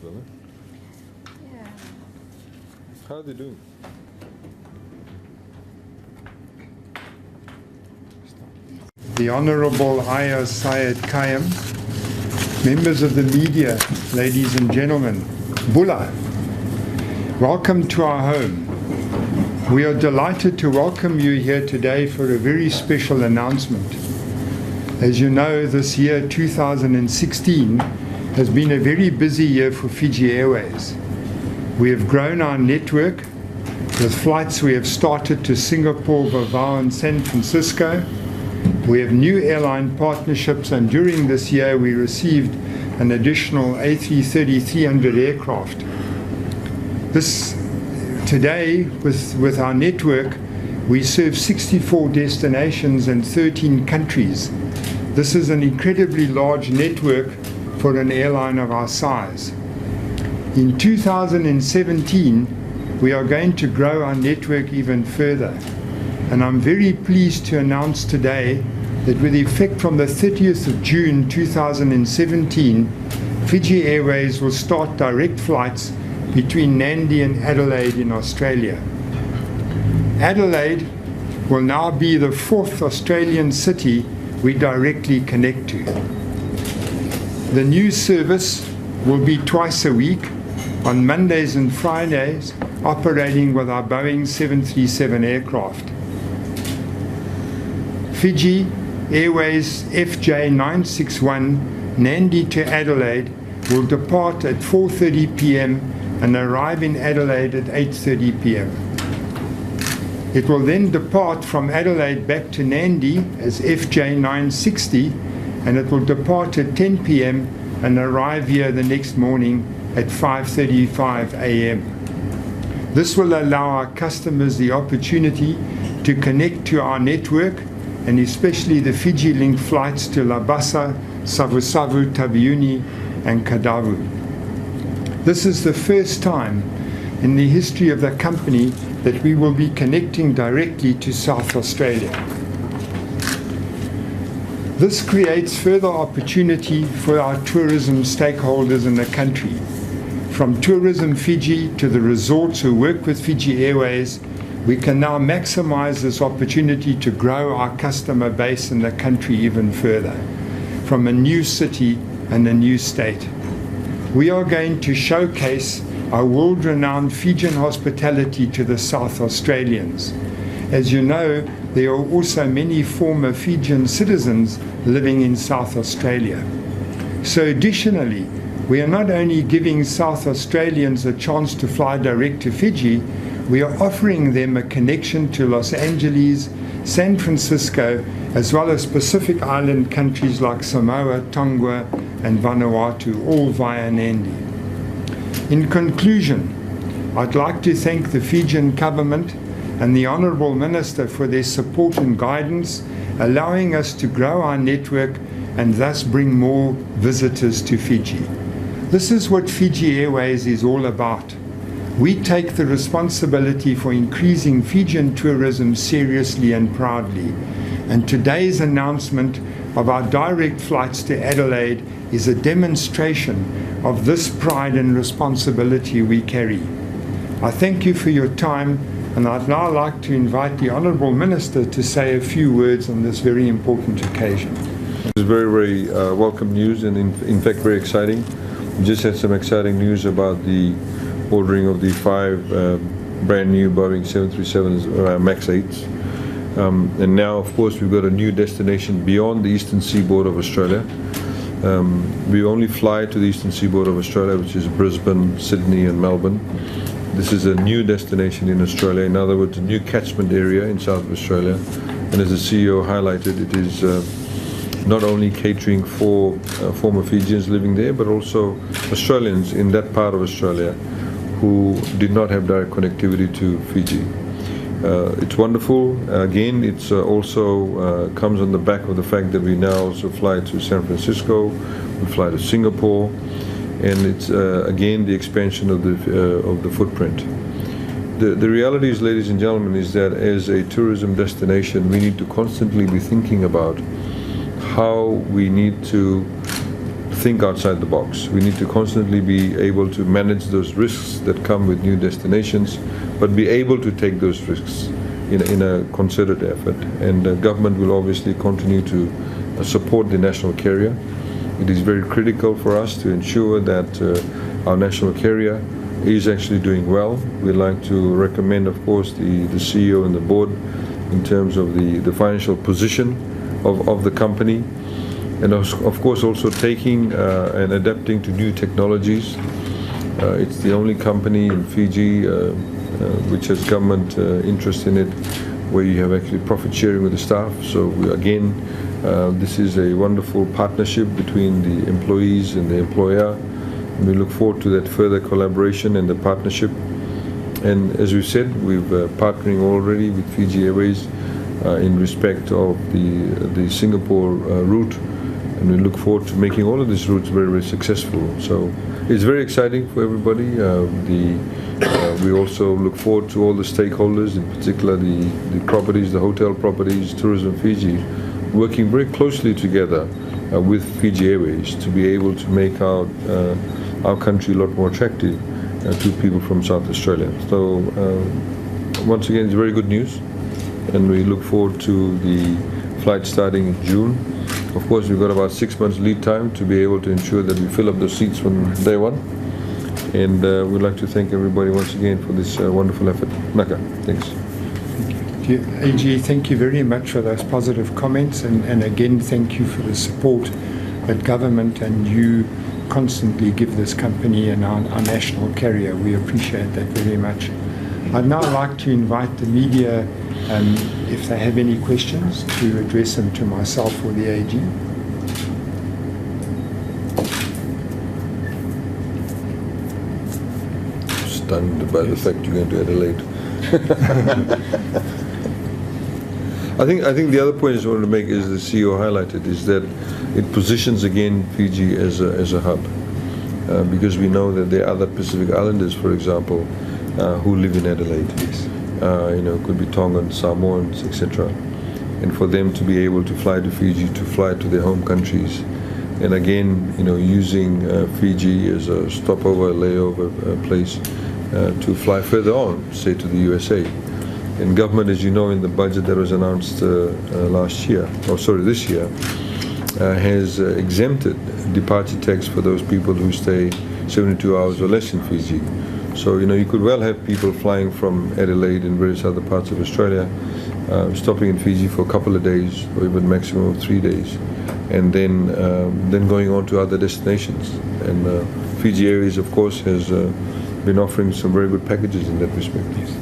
brother. Yeah. How are they doing? The Honorable Ayah Syed Kayam, members of the media, ladies and gentlemen, Bula, welcome to our home. We are delighted to welcome you here today for a very special announcement. As you know, this year, 2016, has been a very busy year for Fiji Airways. We have grown our network with flights we have started to Singapore, Davao and San Francisco. We have new airline partnerships, and during this year we received an additional A330-300 aircraft. Today, with our network, we serve 64 destinations and 13 countries. This is an incredibly large network for an airline of our size. In 2017, we are going to grow our network even further. And I'm very pleased to announce today that with effect from the 30th of June 2017, Fiji Airways will start direct flights between Nadi and Adelaide in Australia. Adelaide will now be the 4th Australian city we directly connect to. The new service will be twice a week, on Mondays and Fridays, operating with our Boeing 737 aircraft. Fiji Airways FJ961 Nadi to Adelaide will depart at 4:30 p.m. and arrive in Adelaide at 8:30 p.m. It will then depart from Adelaide back to Nadi as FJ960, and it will depart at 10 p.m. and arrive here the next morning at 5:35 a.m. This will allow our customers the opportunity to connect to our network, and especially the Fiji Link flights to Labasa, Savusavu, Tabiuni and Kadavu. This is the first time in the history of the company that we will be connecting directly to South Australia. This creates further opportunity for our tourism stakeholders in the country. From Tourism Fiji to the resorts who work with Fiji Airways, we can now maximize this opportunity to grow our customer base in the country even further, from a new city and a new state. We are going to showcase our world-renowned Fijian hospitality to the South Australians. As you know, there are also many former Fijian citizens living in South Australia. So additionally, we are not only giving South Australians a chance to fly direct to Fiji, we are offering them a connection to Los Angeles, San Francisco, as well as Pacific Island countries like Samoa, Tonga and Vanuatu, all via Nadi. In conclusion, I'd like to thank the Fijian government and the Honourable Minister for their support and guidance, allowing us to grow our network and thus bring more visitors to Fiji. This is what Fiji Airways is all about. We take the responsibility for increasing Fijian tourism seriously and proudly, and today's announcement of our direct flights to Adelaide is a demonstration of this pride and responsibility we carry. I thank you for your time, and I'd now like to invite the Honourable Minister to say a few words on this very important occasion. It's very, very welcome news, and in fact very exciting. We just had some exciting news about the ordering of the 5 brand new Boeing 737s MAX 8s. And now, of course, we've got a new destination beyond the eastern seaboard of Australia. We only fly to the eastern seaboard of Australia, which is Brisbane, Sydney and Melbourne. This is a new destination in Australia, in other words, a new catchment area in South Australia. And as the CEO highlighted, it is not only catering for former Fijians living there, but also Australians in that part of Australia who did not have direct connectivity to Fiji. It's wonderful. Again, it's also comes on the back of the fact that we now also fly to San Francisco, we fly to Singapore, and it's again the expansion of the footprint. The reality is, ladies and gentlemen, is that as a tourism destination, we need to constantly be thinking about how we need to think outside the box. We need to constantly be able to manage those risks that come with new destinations, but be able to take those risks in a concerted effort. And the government will obviously continue to support the national carrier. It is very critical for us to ensure that our national carrier is actually doing well. We'd like to recommend, of course, the CEO and the board in terms of the financial position of the company, and of course also taking and adapting to new technologies. It's the only company in Fiji which has government interest in it, where you have actually profit sharing with the staff. So again, this is a wonderful partnership between the employees and the employer, and we look forward to that further collaboration and the partnership. And as we said, we're partnering already with Fiji Airways in respect of the Singapore route, and we look forward to making all of these routes very, very successful. So it's very exciting for everybody. We also look forward to all the stakeholders, in particular the properties, the hotel properties, Tourism Fiji, working very closely together with Fiji Airways to be able to make our country a lot more attractive to people from South Australia. So once again, it's very good news, and we look forward to the flight starting in June. Of course, we've got about 6 months lead time to be able to ensure that we fill up those seats from day one. And we'd like to thank everybody once again for this wonderful effort. Naka, thanks. Thank you. AG, thank you very much for those positive comments, and again, thank you for the support that government and you constantly give this company and our national carrier. We appreciate that very much. I'd now like to invite the media, if they have any questions, to address them to myself or the AG. Stunned by the fact you're going to Adelaide. I think the other point I just wanted to make, is the CEO highlighted, is that it positions again Fiji as a hub, because we know that there are other Pacific Islanders, for example, who live in Adelaide. Yes. Could be Tongans, Samoans, etc. And for them to be able to fly to Fiji, to fly to their home countries, and again, using Fiji as a stopover, layover place to fly further on, say to the USA. And government, as you know, in the budget that was announced this year, has exempted departure tax for those people who stay 72 hours or less in Fiji. So, you could well have people flying from Adelaide and various other parts of Australia, stopping in Fiji for a couple of days, or even maximum of 3 days, and then going on to other destinations. And Fiji Airways, of course, has been offering some very good packages in that respect. Yes.